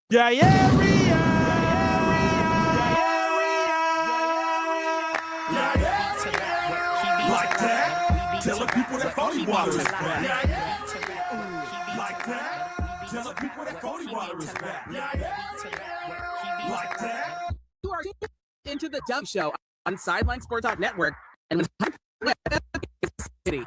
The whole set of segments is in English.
Yeah, yeah, like that. Telling people that phony water is back. Like that. Telling people that phony water is back. Like that. You are into the Dub Show on Sideline Sports Talk Network and City.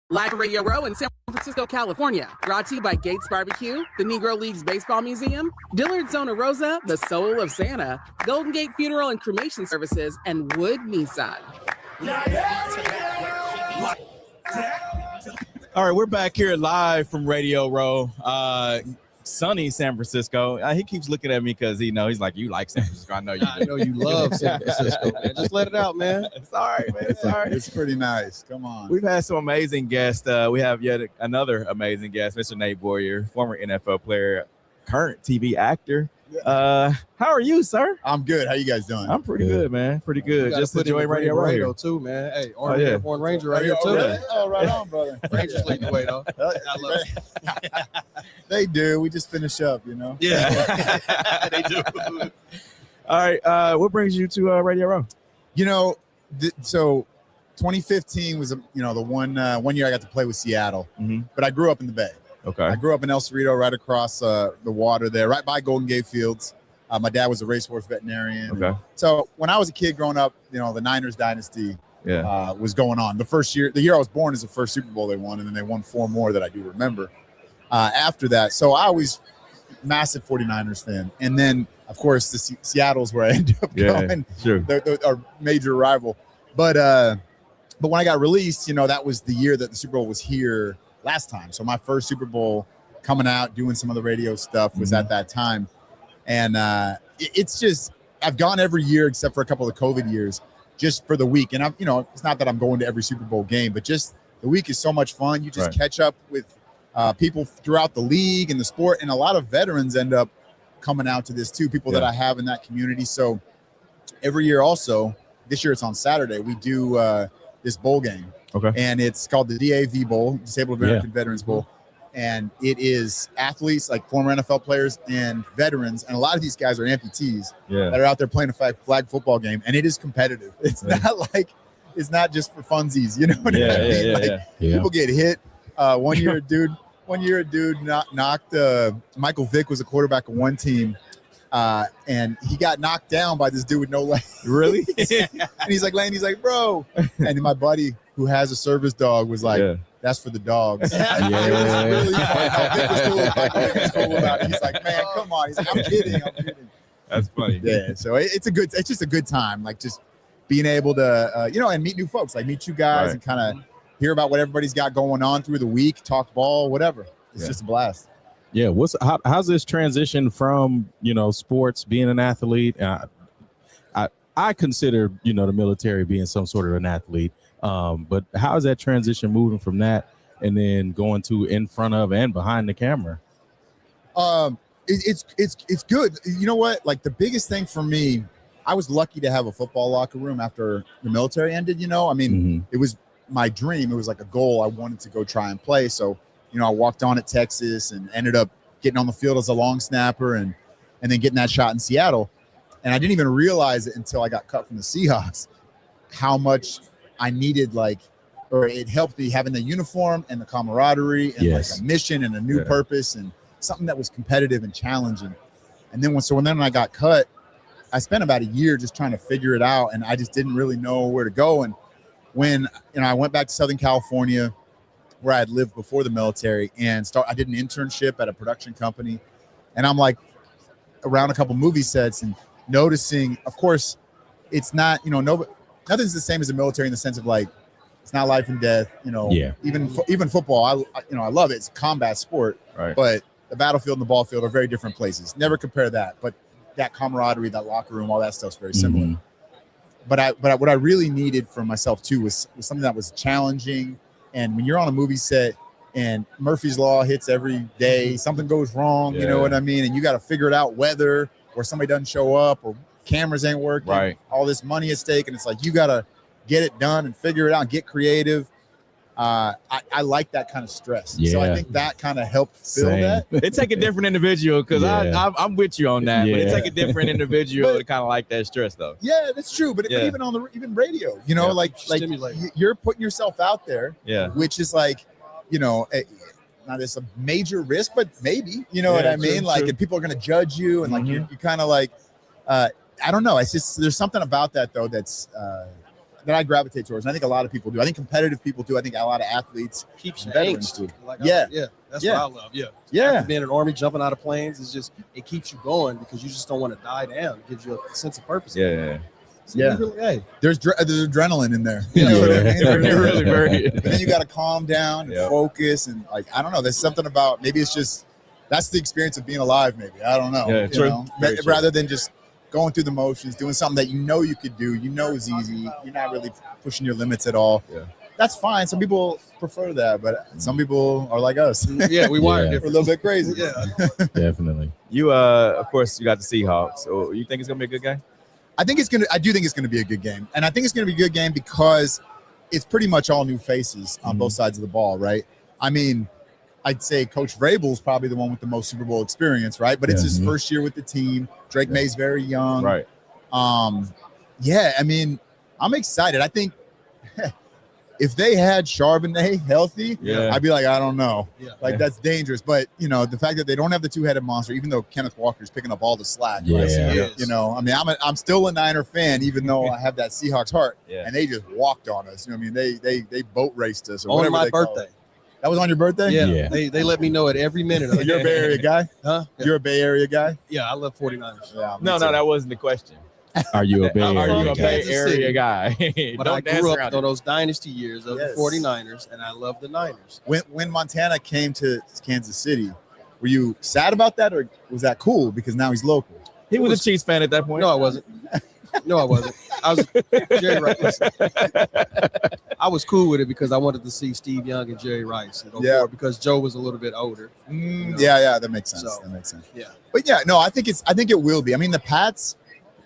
Live from Radio Row in San Francisco, California. Brought to you by Gates Barbecue, the Negro Leagues Baseball Museum, Dillard Zona Rosa, the Soul of Santa, Golden Gate Funeral and Cremation Services, and Wood Nissan. All right, we're back here live from Radio Row. Sunny San Francisco. He keeps looking at me because he's like, you like San Francisco. I know you do. I know you love San Francisco, man. Just let it out, man. It's all right, man. It's all right. It's pretty nice. Come on. We've had some amazing guests. We have yet another amazing guest, Mr. Nate Boyer, former NFL player, current TV actor. How are you, sir? I'm good. How you guys doing? I'm pretty good, man. Pretty good. Just enjoying Radio Row here too, man. Hey, Orange Ranger right here too. Really? Oh, right on, brother. Rangers leading the way though. I love it. They do. We just finish up, you know. Yeah, they do. All right. What brings you to Radio Row? You know, so 2015 was the one year I got to play with Seattle, but I grew up in the Bay. Okay. I grew up in El Cerrito, right across the water there, right by Golden Gate Fields. My dad was a racehorse veterinarian. Okay. So when I was a kid growing up, the Niners dynasty was going on. The year I was born is the first Super Bowl they won, and then they won 4 more that I do remember after that. So I was massive 49ers fan. And then, of course, Seattle's where I ended up going. Sure. They're our major rival. But when I got released, that was the year that the Super Bowl was here last time. So my first Super Bowl coming out, doing some of the radio stuff was at that time. And it's just, I've gone every year except for a couple of COVID years just for the week. And it's not that I'm going to every Super Bowl game, but just the week is so much fun. You just catch up with people throughout the league and the sport. And a lot of veterans end up coming out to this too, people that I have in that community. So every year also, this year it's on Saturday, we do this bowl game. Okay. And it's called the DAV Bowl, Disabled American Veterans Bowl. And it is athletes, like former NFL players and veterans. And a lot of these guys are amputees that are out there playing a flag football game. And it is competitive. It's not just for funsies. You know what I mean? People get hit. One year a dude knocked Michael Vick was a quarterback of one team. And he got knocked down by this dude with no legs. Really? And he's like, Lane, bro. And my buddy who has a service dog was like, that's for the dogs. It was really funny. Vic was cool about it. He's like, man, come on. He's like, I'm kidding. That's funny. Yeah. So it's just a good time. Like just being able to, and meet new folks, like meet you guys and kind of hear about what everybody's got going on through the week, talk ball, whatever. It's just a blast. Yeah. How's this transition from, sports, being an athlete? I consider, the military being some sort of an athlete. But how is that transition moving from that and then going to in front of and behind the camera? It's good. You know what? Like the biggest thing for me, I was lucky to have a football locker room after the military ended. It was my dream. It was like a goal I wanted to go try and play. So, I walked on at Texas and ended up getting on the field as a long snapper and then getting that shot in Seattle. And I didn't even realize it until I got cut from the Seahawks, how much I needed, it helped me having the uniform and the camaraderie and like a mission and a new purpose and something that was competitive and challenging. And then when I got cut, I spent about a year just trying to figure it out. And I just didn't really know where to go. And when, I went back to Southern California where I had lived before the military and I did an internship at a production company. And I'm like around a couple movie sets and noticing, of course, it's not, nothing's the same as the military in the sense of it's not life and death, even football. I love it. It's a combat sport, but the battlefield and the ball field are very different places. Never compare that, but that camaraderie, that locker room, all that stuff's very similar. But what I really needed for myself too was something that was challenging. And when you're on a movie set and Murphy's Law hits every day, something goes wrong, you know what I mean? And you got to figure it out, whether or somebody doesn't show up or cameras ain't working, all this money at stake. And it's like, you got to get it done and figure it out and get creative. I like that kind of stress. So Yeah. I think that kind of helped fill Same. that. It take a different individual because Yeah. I'm with you on that. But it Yeah. take a different individual to kind of like that stress though. Yeah, that's true. But Yeah. even on the even radio, you know, Yeah. like Stimulating. you're putting yourself out there, Yeah. which is like, you know, now there's a major risk, but maybe, you know what Yeah, I mean? true, Like, true. and people are going to judge you, and like you kind of like, I don't know. It's just there's something about that though that's that I gravitate towards. And I think a lot of people do. I think competitive people do. I think a lot of athletes Keeps you veterans angst. do. Like, Yeah. That's Yeah. what I love. Yeah. Yeah. After being in the Army, jumping out of planes, it's just it keeps you going because you just don't want to die down. It gives you a sense of purpose. Yeah. So Yeah. you really, hey, There's adrenaline in there. You know what I Yeah. mean? You're really very. And then you got to calm down and Yeah. focus, and like I don't know. There's something about maybe it's just that's the experience of being alive. Maybe I don't know. Yeah, you true. know? Very true. Rather than just going through the motions, doing something that you know you could do, you know is easy. You're not really pushing your limits at all. Yeah. That's fine. Some people prefer that, but some people are like us. yeah, we wired Yeah. We're a different. little bit crazy. Yeah. Definitely. You of course you got the Seahawks. So you think it's gonna be a good game? I do think it's gonna be a good game. And I think it's gonna be a good game because it's pretty much all new faces on both sides of the ball, right? I mean, I'd say Coach Vrabel's probably the one with the most Super Bowl experience, right? But it's his first year with the team. Drake May's very young. Right. Yeah, I mean, I'm excited. I think if they had Charbonnet healthy, Yeah. I'd be like, I don't know. Yeah. Like, that's dangerous. But, you know, the fact that they don't have the two-headed monster, even though Kenneth Walker's picking up all the slack. Yeah. Right? Yes. You know, I mean, I'm still a Niner fan, even though I have that Seahawks heart. Yeah. And they just walked on us. You know what I mean? They boat raced us. Or On whatever my they call birthday. it. That was on your birthday? Yeah. Yeah. They let me know it every minute. So you're a Bay Area guy? Huh? Yeah. You're a Bay Area guy? Yeah, I love 49ers. Yeah. me No, too. that wasn't the question. Are you a Bay Are Area you a from guy? Bay Kansas Area City. guy? But Don't I dance grew up around on it. those dynasty years of Yes. the 49ers, and I love the Niners. When Montana came to Kansas City, were you sad about that, or was that cool because now he's local? He was a Chiefs fan at that point. No, I wasn't. No, I wasn't. I was Jerry Rice. I was cool with it because I wanted to see Steve Young and Jerry Rice in 04 Yeah. because Joe was a little bit older. Yeah, that makes sense. So, that makes sense. Yeah. But yeah, no, I think it will be. I mean, the Pats,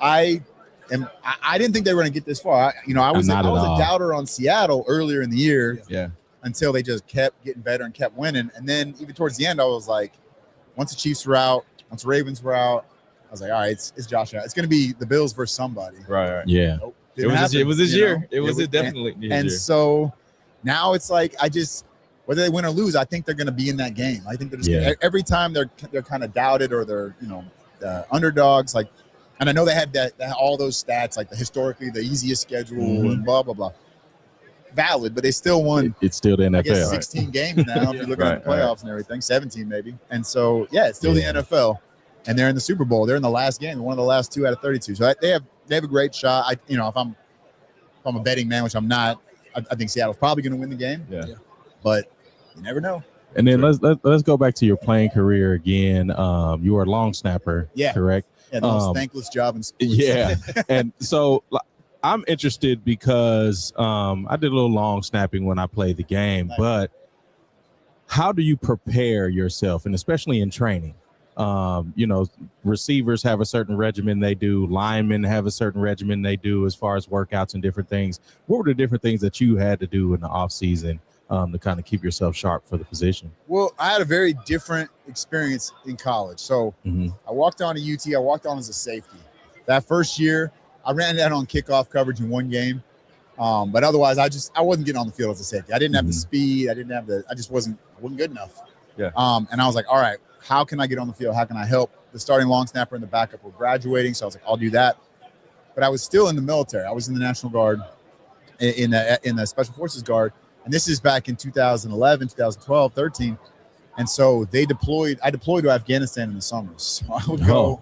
I didn't think they were going to get this far. I was Not at all. a doubter on Seattle earlier in the year Yeah. until they just kept getting better and kept winning. And then even towards the end, I was like, once the Chiefs were out, once the Ravens were out, I was like, all right, it's Josh Allen. It's going to be the Bills versus somebody. Right. Yeah. Nope, It didn't was happen, his you year. know? It was was- definitely his And year. so now it's like whether they win or lose, I think they're going to be in that game. I think they're just every time they're kind of doubted or they're underdogs. Like, and I know they had that all those stats like historically the easiest schedule and blah blah blah. Valid, but they still won. It's still the I guess NFL. 16 games now if you look at the Right, playoffs and everything, 17 maybe. And so yeah, it's still the NFL, and they're in the Super Bowl. They're in the last game, one of the last 2 out of 32. So they have a great shot. If I'm a betting man, which I'm not, I think Seattle's probably going to win the game. Yeah. But you never know. And then let's go back to your playing career again. You were a long snapper, Yeah. correct? Yeah, the most thankless job in sports. Yeah. And so I'm interested because I did a little long snapping when I played the game, Nice. but how do you prepare yourself, and especially in training? Receivers have a certain regimen they do, linemen have a certain regimen they do as far as workouts and different things. What were the different things that you had to do in the off season to kind of keep yourself sharp for the position? Well, I had a very different experience in college. So I walked on to UT. I walked on as a safety. That first year, I ran that on kickoff coverage in one game. But otherwise, I wasn't getting on the field as a safety. I didn't have the speed. I just wasn't good enough. Yeah. And I was like, all right, how can I get on the field? How can I help? The starting long snapper and the backup were graduating. So I was like, I'll do that. But I was still in the military. I was in the National Guard, in the Special Forces Guard. And this is back in 2011, 2012, 13. And so I deployed to Afghanistan in the summers. So I would go.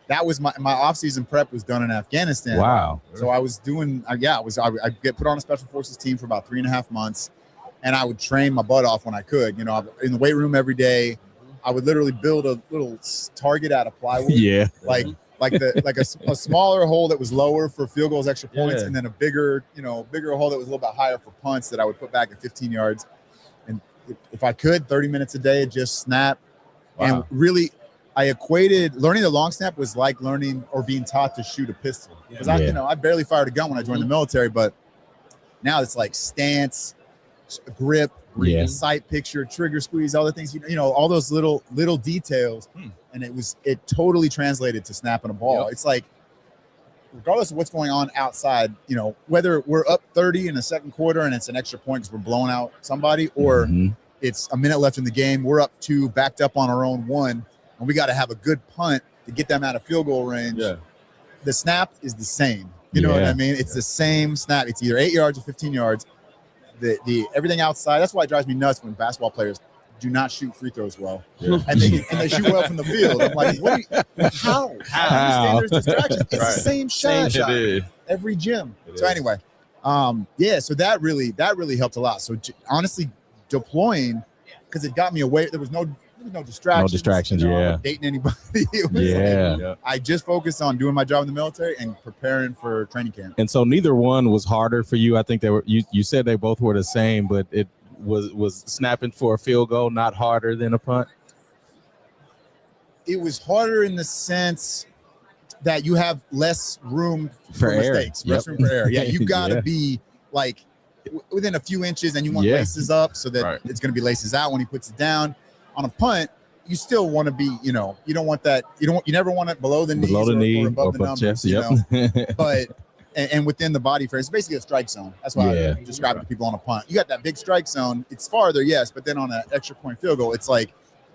That was my off-season prep was done in Afghanistan. Wow. So I was doing, I'd get put on a Special Forces team for about 3.5 months. And I would train my butt off when I could, in the weight room every day. I would literally build a little target out of plywood. Yeah. Like a smaller hole that was lower for field goals, extra points, and then a bigger hole that was a little bit higher for punts that I would put back at 15 yards. And if I could, 30 minutes a day, just snap. Wow. And really, I equated learning the long snap was like learning or being taught to shoot a pistol. Because I barely fired a gun when I joined the military, but now it's like stance, grip, Yeah. sight picture, trigger squeeze, all the things, you know, all those little details. And it totally translated to snapping a ball. Yep. It's like, regardless of what's going on outside, you know, whether we're up 30 in the second quarter and it's an extra point because we're blowing out somebody, or it's a minute left in the game, we're up 2, backed up on our own 1, and we got to have a good punt to get them out of field goal range. Yeah. The snap is the same. You know what I mean? It's the same snap. It's either 8 yards or 15 yards. The everything outside. That's why it drives me nuts when basketball players do not shoot free throws well, and they shoot well from the field. I'm like, how? I understand there's distractions. It's the same shot every gym. So anyway, so that really helped a lot. So honestly, deploying, because it got me away. There was no distractions. No distractions. You know, I wasn't dating anybody. It was like, I just focused on doing my job in the military and preparing for training camp. And so neither one was harder for you. I think they were. You said they both were the same, but it was snapping for a field goal not harder than a punt. It was harder in the sense that you have less room For air. mistakes, less room for error. Yeah, you got to be like within a few inches, and you want laces up so that it's going to be laces out when he puts it down. On a punt, you still want to be, you know, you don't want that. You never want it below the knees or above the numbers. Chest, you know, but and within the body frame, it's basically a strike zone. That's why I describe it to people on a punt. You got that big strike zone. It's farther, yes, but then on an extra point field goal, it's like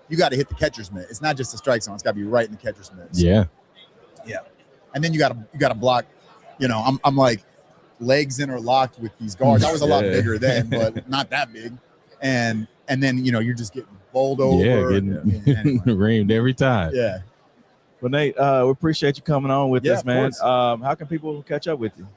you got to hit the catcher's mitt. It's not just a strike zone. It's got to be right in the catcher's mitt. So, yeah. And then you got to block. You know, I'm like legs interlocked with these guards. I was a lot bigger then, but not that big. And then, you know, you're just getting bowled over. Getting reamed every time. Yeah. Well, Nate, we appreciate you coming on with us, man. How can people catch up with you?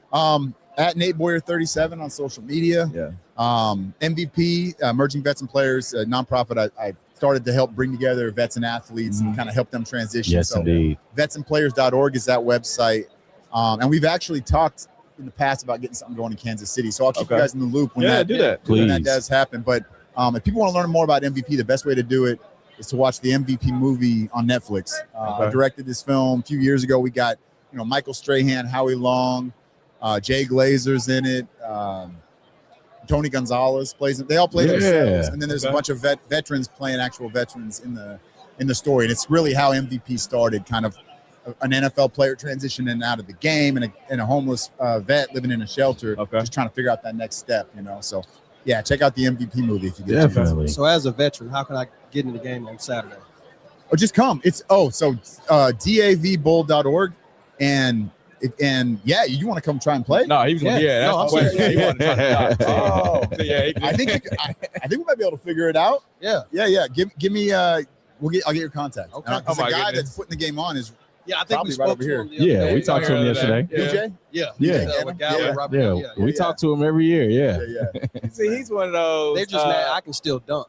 At Nate Boyer 37 on social media. Yeah. MVP, Emerging Vets and Players, a nonprofit I started to help bring together vets and athletes and kind of help them transition. Yes, indeed. Vetsandplayers.org is that website. And we've actually talked in the past about getting something going in Kansas City. So I'll keep you guys in the loop when do that. When that does happen. But if people want to learn more about MVP, the best way to do it is to watch the MVP movie on Netflix. I directed this film a few years ago. We got, you know, Michael Strahan, Howie Long, Jay Glazer's in it. Tony Gonzalez plays it. They all play themselves. And then there's a bunch of veterans playing actual veterans in the story. And it's really how MVP started, kind of an NFL player transitioning out of the game and a homeless vet living in a shelter, just trying to figure out that next step, you know. So yeah, check out the MVP movie if you get a chance. So as a veteran, how can I get in the game on Saturday? Oh, just come. It's davbull.org and you want to come try and play? No, he was that's the question. He wanted to try I think we might be able to figure it out. Yeah. Give me I'll get your contact. Okay. Because the guy that's putting the game on is I think we spoke to him. We talked to him yesterday. DJ? We talk to him every year. See, he's one of those. They're just mad I can still dunk.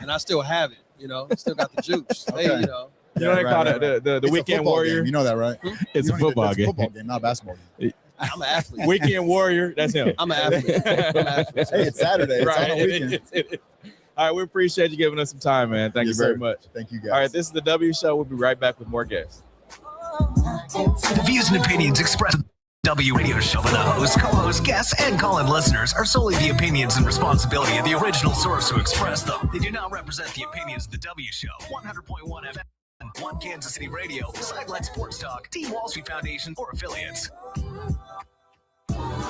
And I still have it. You know, still got the juice. Hey, you know. You know they call it the Weekend Warrior. Game. You know that, right? It's a football game. It's a football game, not a basketball game. I'm an athlete. Weekend Warrior. That's him. I'm an athlete. Hey, it's Saturday. It's on the weekend. All right, we appreciate you giving us some time, man. Thank you very much. Thank you, guys. All right, this is the W Show. We'll be right back with more guests. The views and opinions expressed in the W Radio Show by the host, co-host, guests, and call-in listeners are solely the opinions and responsibility of the original source who expressed them. They do not represent the opinions of the W Show, 100.1 FM, One Kansas City Radio, Sideline Sports Talk, Team Wall Street Foundation, or affiliates.